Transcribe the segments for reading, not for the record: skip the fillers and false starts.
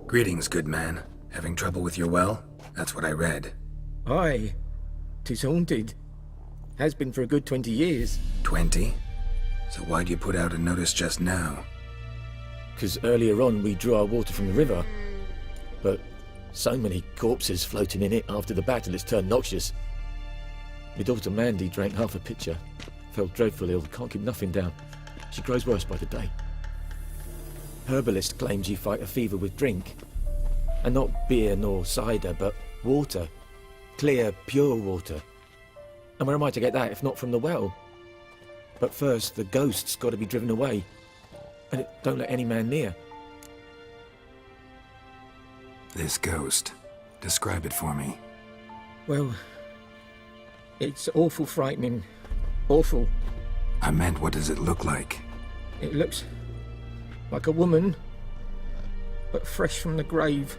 Greetings, good man. Having trouble with your well? That's what I read. Aye. 'Tis haunted. Has been for a good 20 years. 20? So why'd you put out a notice just now? 'Cause earlier on we drew our water from the river. But so many corpses floating in it after the battle it's turned noxious. My daughter Mandy drank half a pitcher. Fell dreadful ill, can't keep nothing down. She grows worse by the day. Herbalist claims you fight a fever with drink. And not beer nor cider, but water. Clear, pure water. And where am I to get that if not from the well? But first, the ghost's got to be driven away. And it don't let any man near. This ghost. Describe it for me. Well, it's awful frightening. Awful. I meant, what does it look like? It looks like a woman, but fresh from the grave.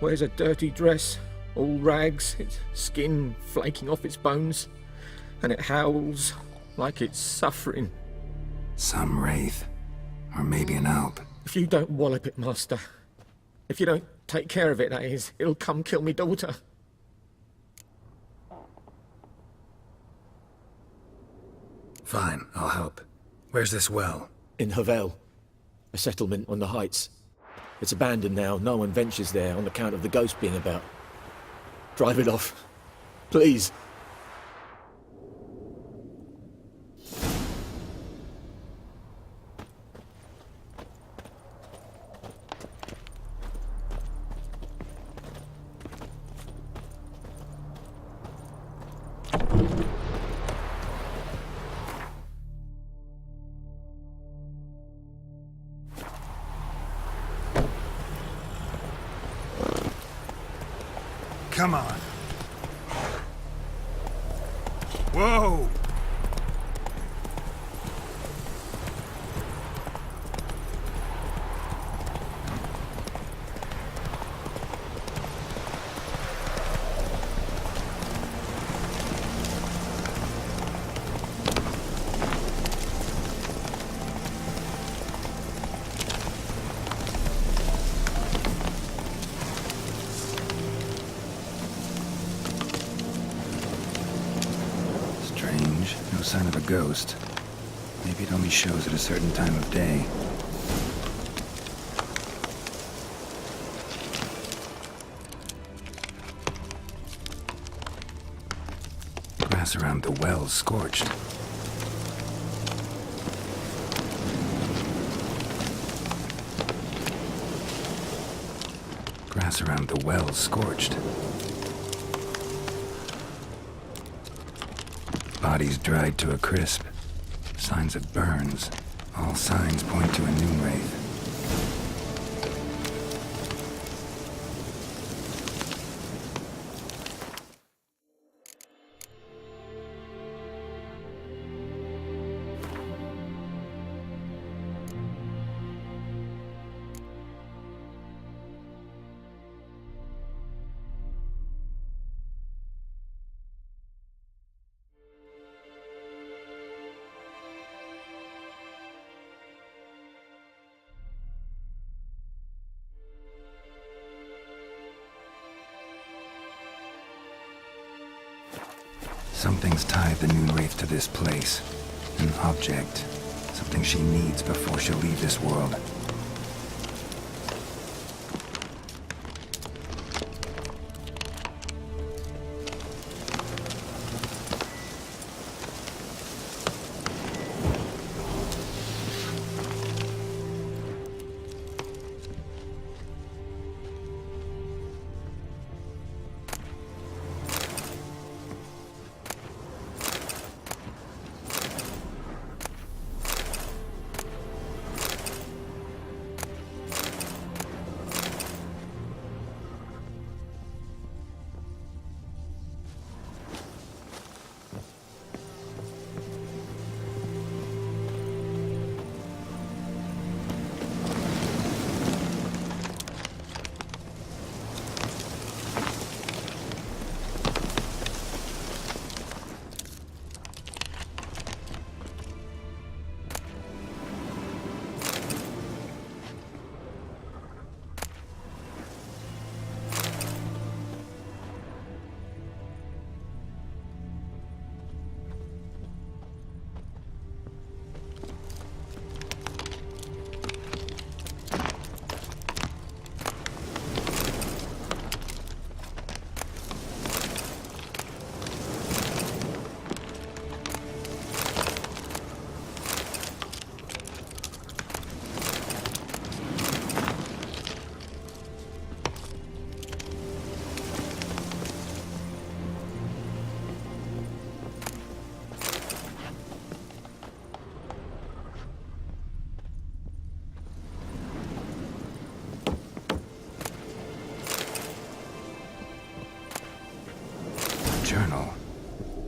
Wears a dirty dress, all rags, its skin flaking off its bones, and it howls like it's suffering. Some wraith. Or maybe an alp. If you don't wallop it, Master, if you don't take care of it, that is, it'll come kill me daughter. Fine, I'll help. Where's this well? In Havel, a settlement on the heights. It's abandoned now, no one ventures there on account of the ghost being about. Drive it off, please. Come on. Whoa! No sign of a ghost. Maybe it only shows at a certain time of day. Grass around the well's scorched. Grass around the well's scorched. Bodies dried to a crisp. Signs of burns. All signs point to a Noonwraith. Something's tied the Noonwraith to this place. An object. Something she needs before she'll leave this world.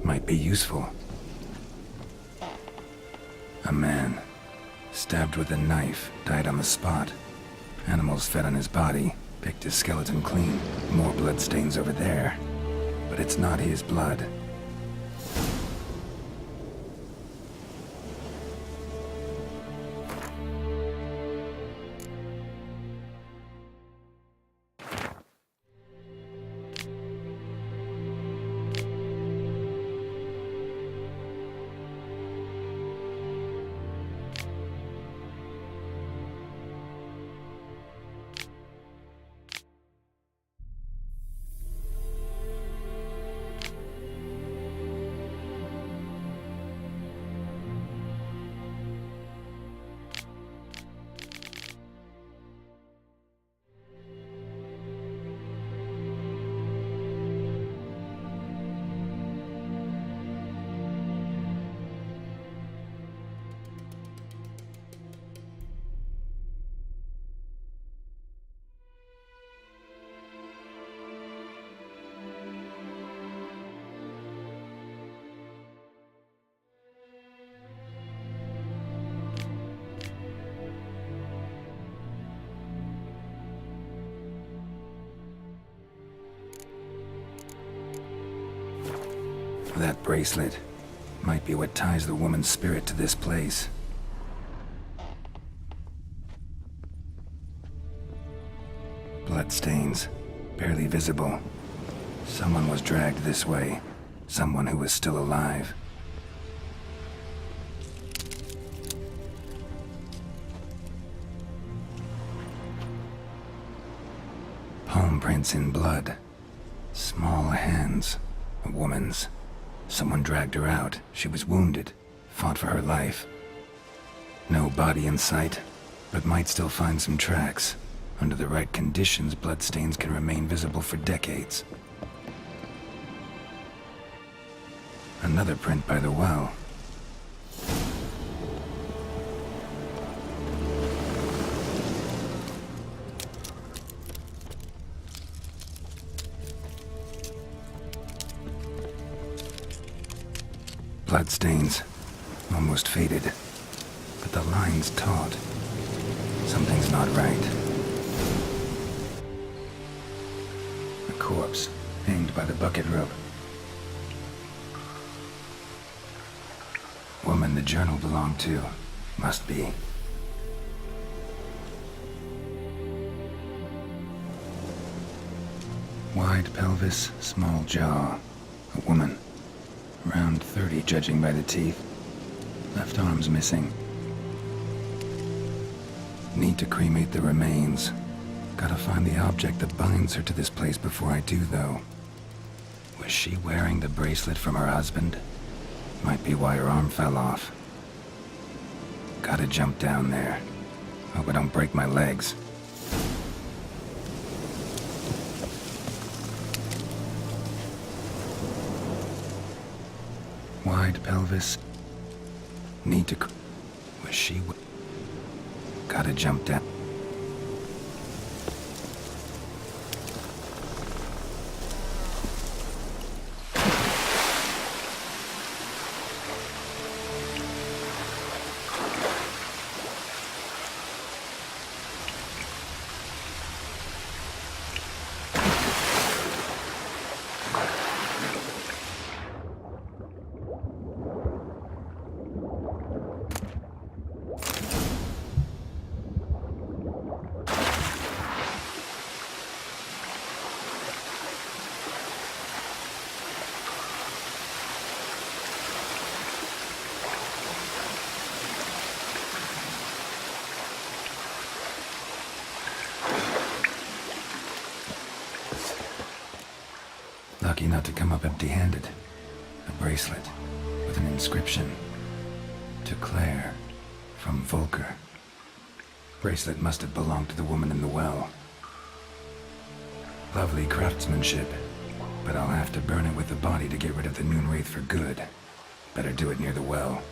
Might be useful. A man, stabbed with a knife, died on the spot. Animals fed on his body, picked his skeleton clean. More bloodstains over there. But it's not his blood. That bracelet might be what ties the woman's spirit to this place. Bloodstains, barely visible. Someone was dragged this way. Someone who was still alive. Palm prints in blood. Small hands. A woman's. Someone dragged her out. She was wounded. Fought for her life. No body in sight, but might still find some tracks. Under the right conditions, bloodstains can remain visible for decades. Another print by the well. Bloodstains, almost faded, but the line's taut. Something's not right. A corpse, hanged by the bucket rope. Woman the journal belonged to, must be. Wide pelvis, small jaw. A woman. Around 30, judging by the teeth. Left arm's missing. Need to cremate the remains. Gotta find the object that binds her to this place before I do, though. Was she wearing the bracelet from her husband? Might be why her arm fell off. Gotta jump down there. Hope I don't break my legs. Wide pelvis. Need to... Was she... Gotta jump down. Lucky not to come up empty-handed. A bracelet with an inscription. To Claire, from Volker. Bracelet must have belonged to the woman in the well. Lovely craftsmanship, but I'll have to burn it with the body to get rid of the Noonwraith for good. Better do it near the well.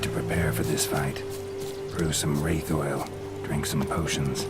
need to prepare for this fight. Brew some wraith oil, drink some potions.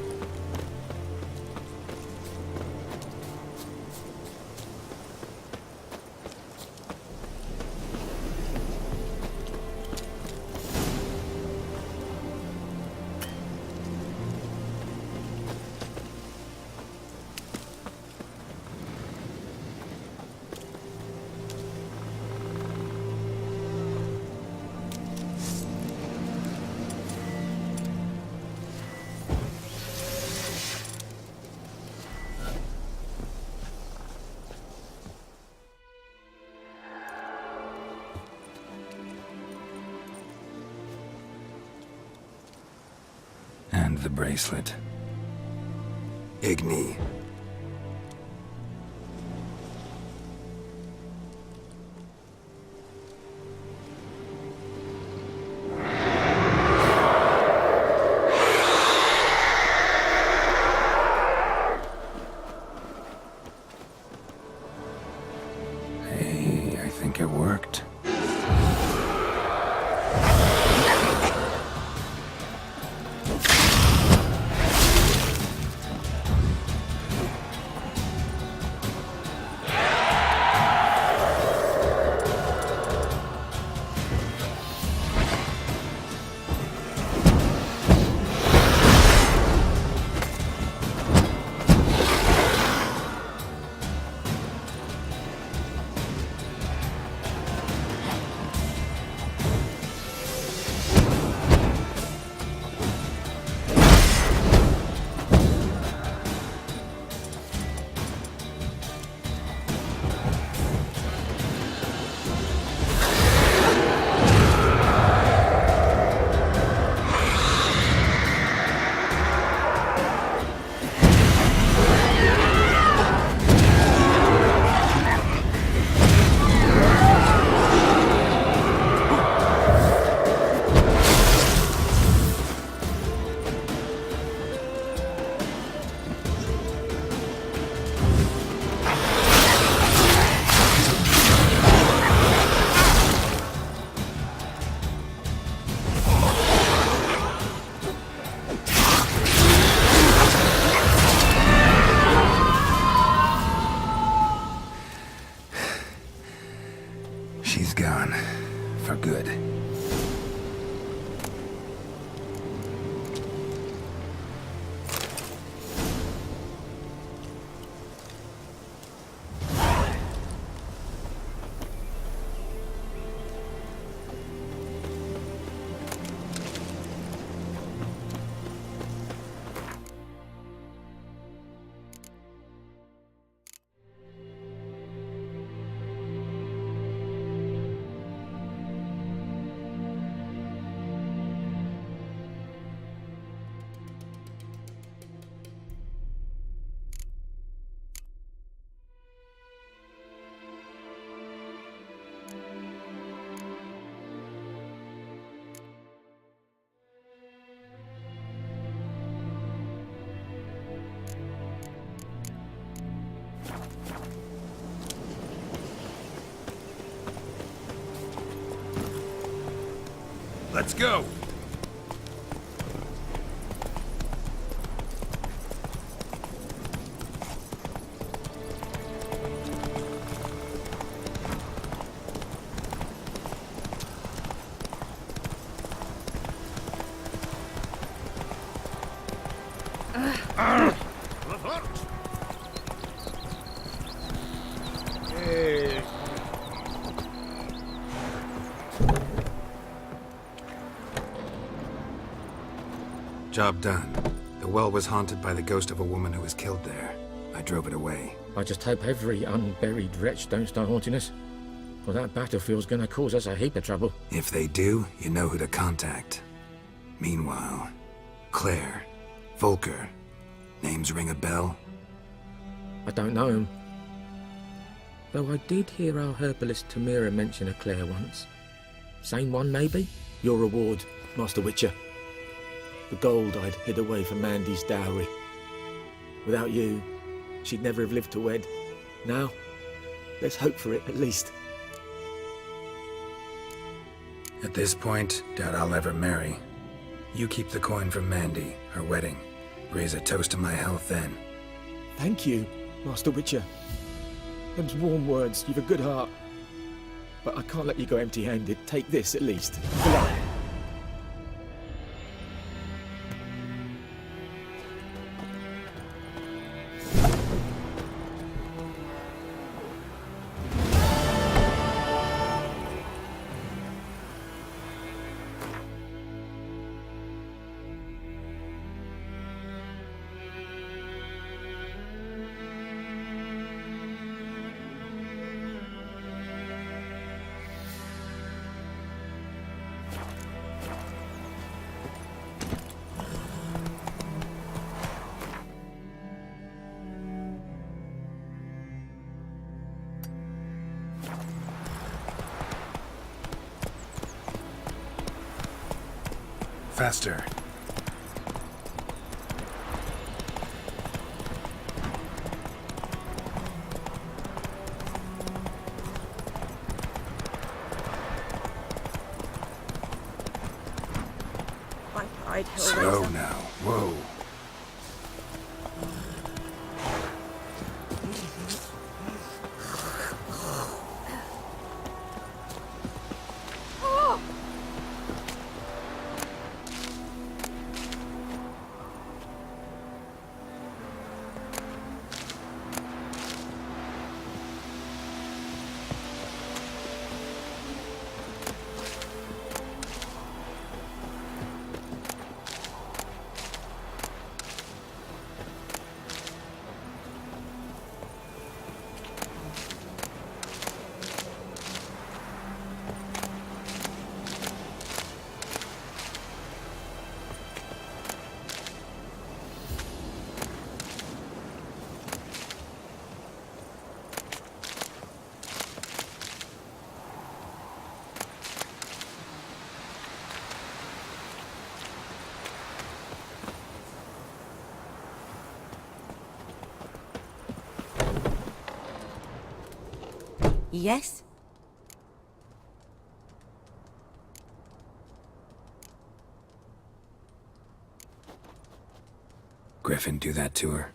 And the bracelet. Igni. Hey, I think it worked. She's gone. For good. Let's go! Job done. The well was haunted by the ghost of a woman who was killed there. I drove it away. I just hope every unburied wretch don't start haunting us. Well, that battlefield's gonna cause us a heap of trouble. If they do, you know who to contact. Meanwhile, Claire, Volker, names ring a bell? I don't know him. Though I did hear our herbalist Tamira mention a Claire once. Same one, maybe? Your reward, Master Witcher. The gold I'd hid away for Mandy's dowry. Without you, she'd never have lived to wed. Now, let's hope for it, at least. At this point, doubt I'll ever marry. You keep the coin from Mandy, her wedding. Raise a toast to my health then. Thank you, Master Witcher. Them's warm words. You've a good heart. But I can't let you go empty-handed. Take this, at least. For luck. Faster. My pride, Slow Hellraiser. now. Whoa. Yes? Griffin, do that to her.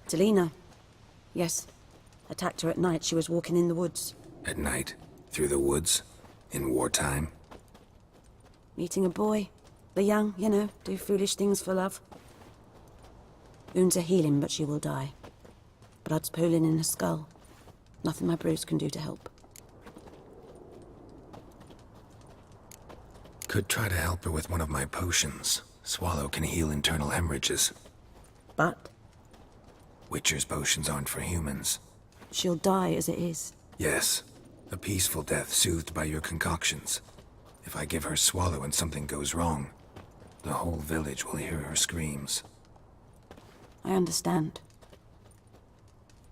Delina. Yes. Attacked her at night. She was walking in the woods. At night, through the woods, in wartime. Meeting a boy. The young, you know, do foolish things for love. Wounds are healing, but she will die. Blood's pooling in her skull. Nothing my brews can do to help. Could try to help her with one of my potions. Swallow can heal internal hemorrhages. But Witcher's potions aren't for humans. she'll die as it is. Yes, a peaceful death soothed by your concoctions. If I give her Swallow and something goes wrong, the whole village will hear her screams. I understand.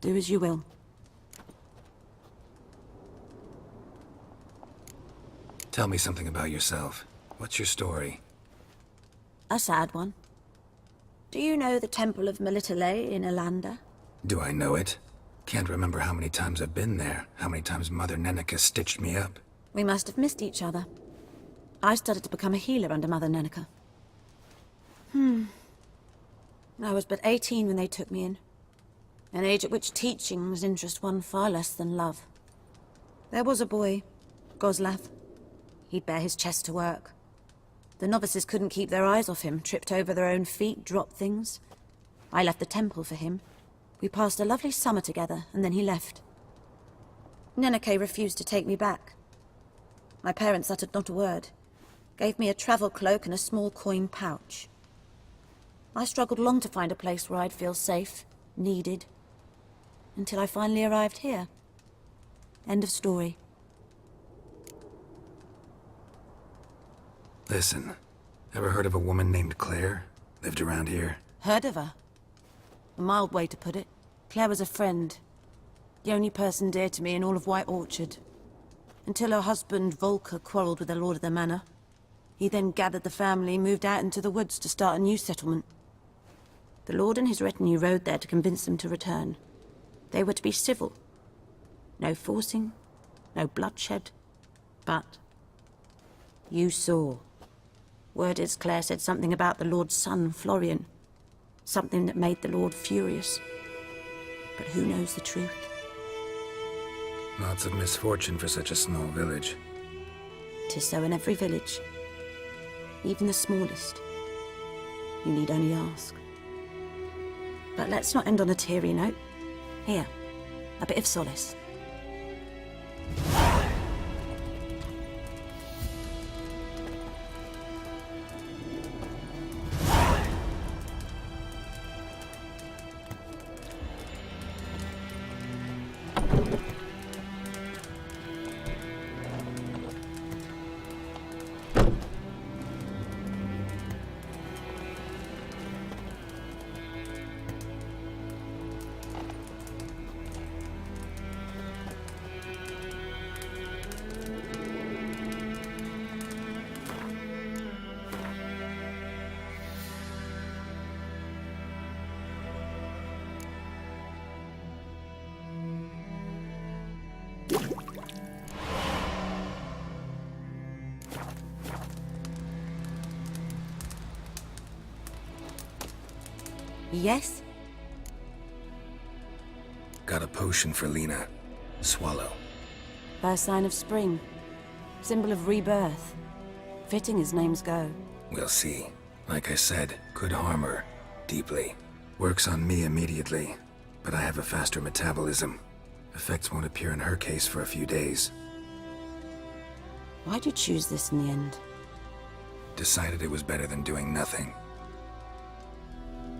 Do as you will. Tell me something about yourself. What's your story? A sad one. Do you know the Temple of Melitele in Alanda? Do I know it? Can't remember how many times I've been there, how many times Mother Neneka stitched me up. We must have missed each other. I started to become a healer under Mother Neneka. I was but 18 when they took me in. An age at which teaching was interest one far less than love. There was a boy, Goslav. He'd bare his chest to work. The novices couldn't keep their eyes off him, tripped over their own feet, dropped things. I left the temple for him. We passed a lovely summer together, and then he left. Neneke refused to take me back. My parents uttered not a word. Gave me a travel cloak and a small coin pouch. I struggled long to find a place where I'd feel safe, needed, until I finally arrived here. End of story. Listen, ever heard of a woman named Claire? Lived around here? Heard of her? A mild way to put it. Claire was a friend. The only person dear to me in all of White Orchard. Until her husband, Volker, quarreled with the lord of the manor. He then gathered the family, moved out into the woods to start a new settlement. The lord and his retinue rode there to convince them to return. They were to be civil. No forcing, no bloodshed, but You saw. Word is Claire said something about the Lord's son, Florian. Something that made the Lord furious. But who knows the truth? Lots of misfortune for such a small village. 'Tis so in every village. Even the smallest. You need only ask. But let's not end on a teary note. Here, a bit of solace. Yes? Got a potion for Lena. Swallow. First sign of spring. Symbol of rebirth. Fitting as names go. We'll see. Like I said, could harm her. Deeply. Works on me immediately, but I have a faster metabolism. Effects won't appear in her case for a few days. Why'd you choose this in the end? Decided it was better than doing nothing.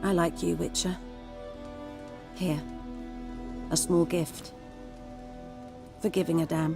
I like you, Witcher. Here. A small gift. For giving a damn.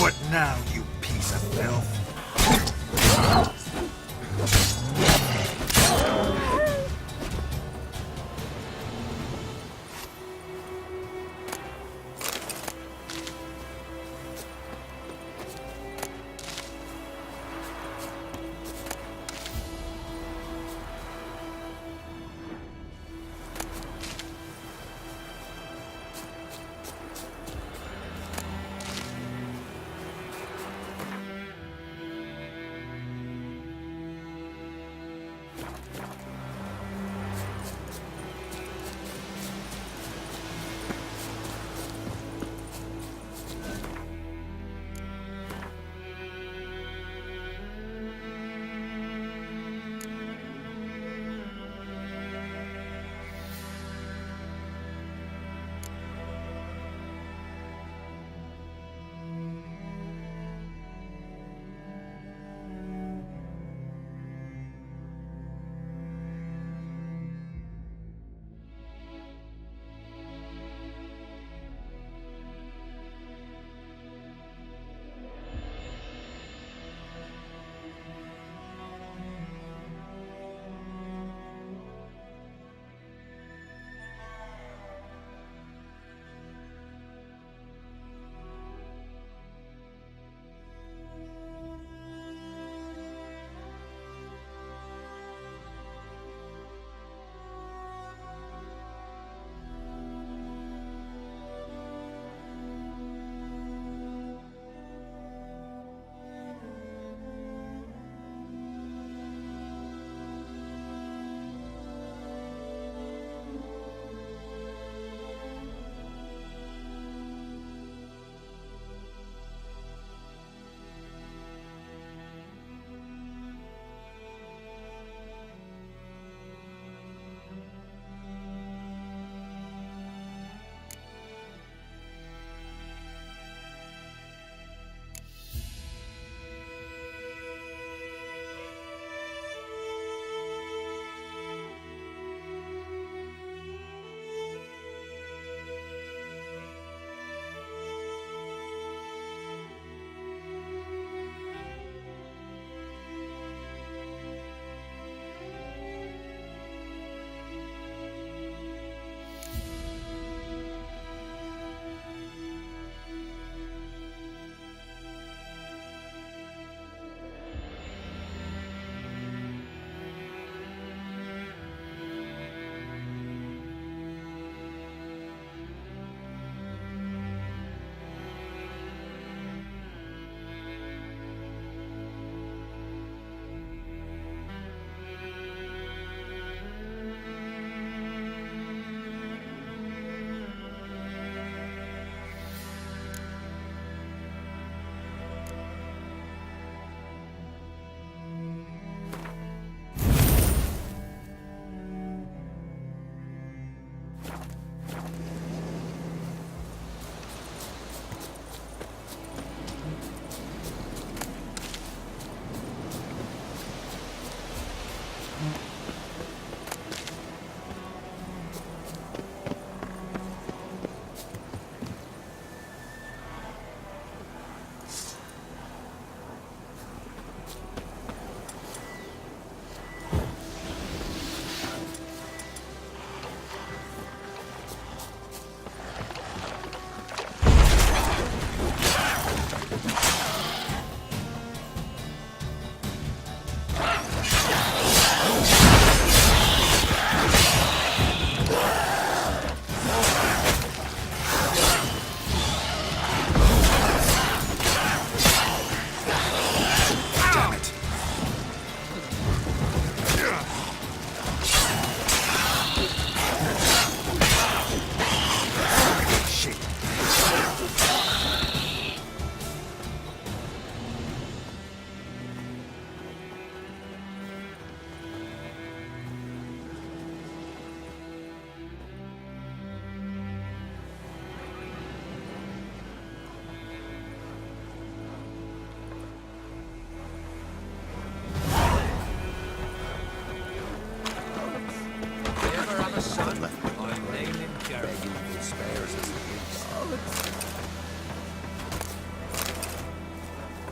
What now, you piece of filth?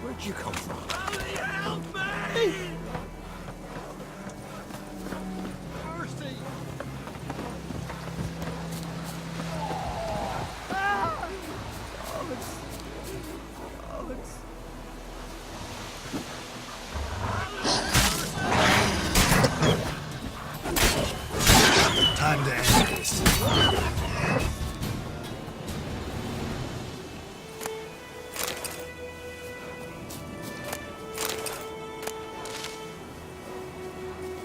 Where'd you come from? Help me! Mercy! Time to end this.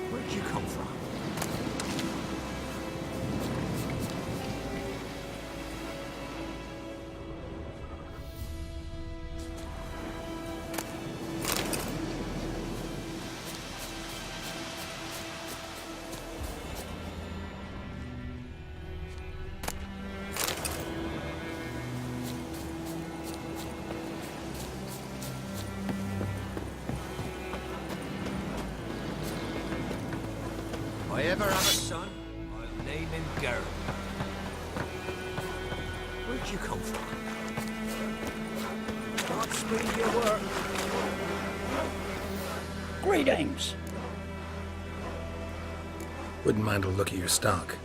Where'd you come from? If I ever have a son, I'll name him Geralt. Where'd you come from? Godspeed your work. Greetings. Wouldn't mind a look at your stock.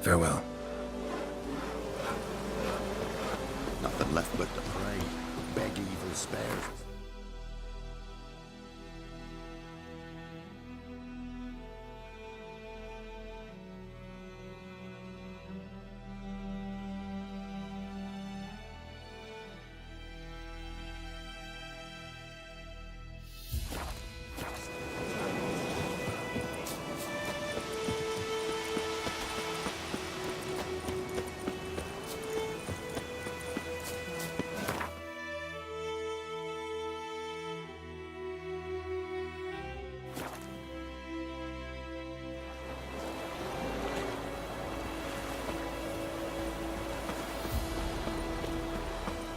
Farewell. Nothing left but to pray. Beg evil spares.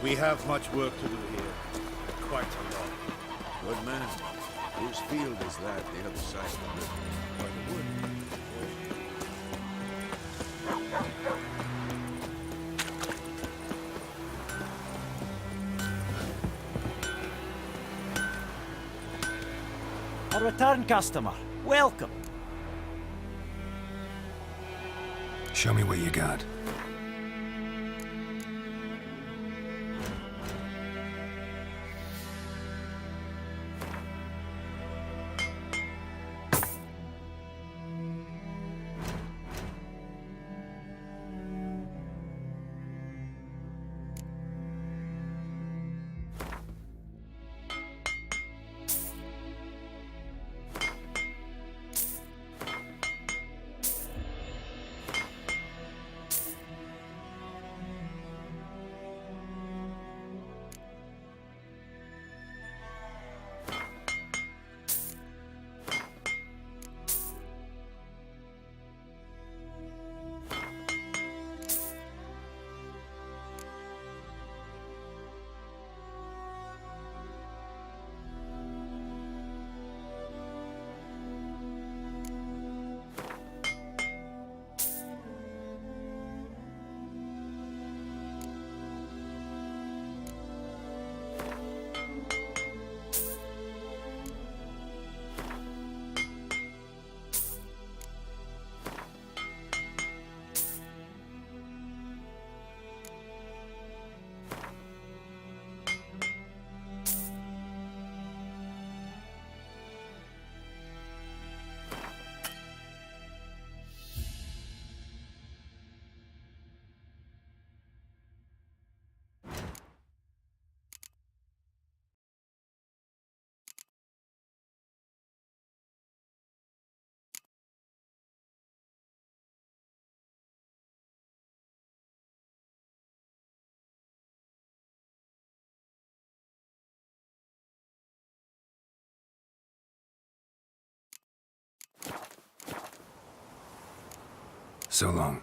We have much work to do here. Quite a lot. Good man. Whose field is that, the other side of the river? By the wood. A return customer. Welcome. Show me what you got. So long.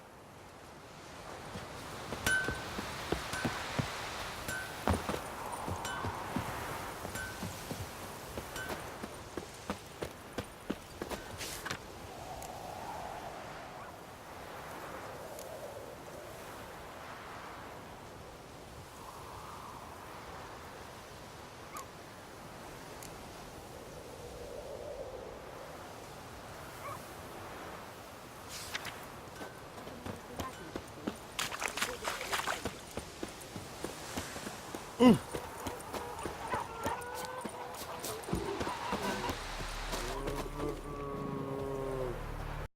Mm.